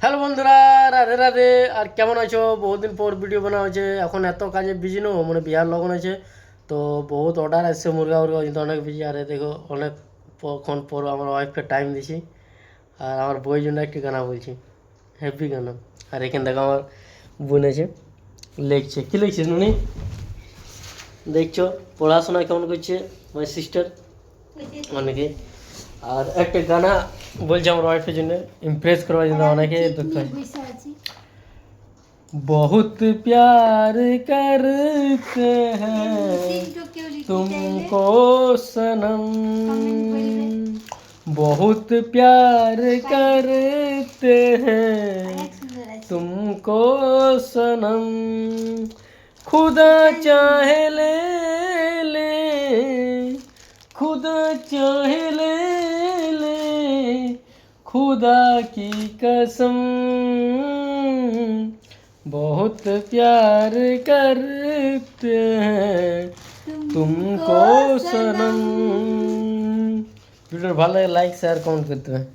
Hello বন্ধুরা, রাধে রাধে। আর কেমন আছো? বহুদিন পর ভিডিও বানা হয়েছে। এখন এত কাজে বিজি নো, মানে বিহার লগন আছে, তো বহুত অর্ডার আসছে মুরগা উরগা, কিন্তু অনেক বিজি। আরে দেখো, অনেকক্ষণ পর আমার ওয়াইফকে টাইম দিছি, আর আমার বইয়ের জন্য একটি গানা বলছি, হ্যাপি গানা। আর এখানে দেখো আমার বোন আছে, লিখছে। কী লিখছিস নুনি? দেখছো পড়াশোনা কেমন করছে মাই সিস্টার, অনেকে। আর একটা গানা বলছে আমার ওয়াইফের জন্য, ইমপ্রেস করবার জন্য। অনেকে দুঃখ হয়। बहुत प्यार करते हैं तुमको सनम, बहुत प्यार करते हैं तुमको सनम, खुदा चाहे ले ले, खुदा चाहे ले ले, खुदा की कसम, बहुत प्यार करते हैं तुमको सनम। ভিডিও ভালো লাগে লাইক শেয়ার কমেন্ট করতে হবে।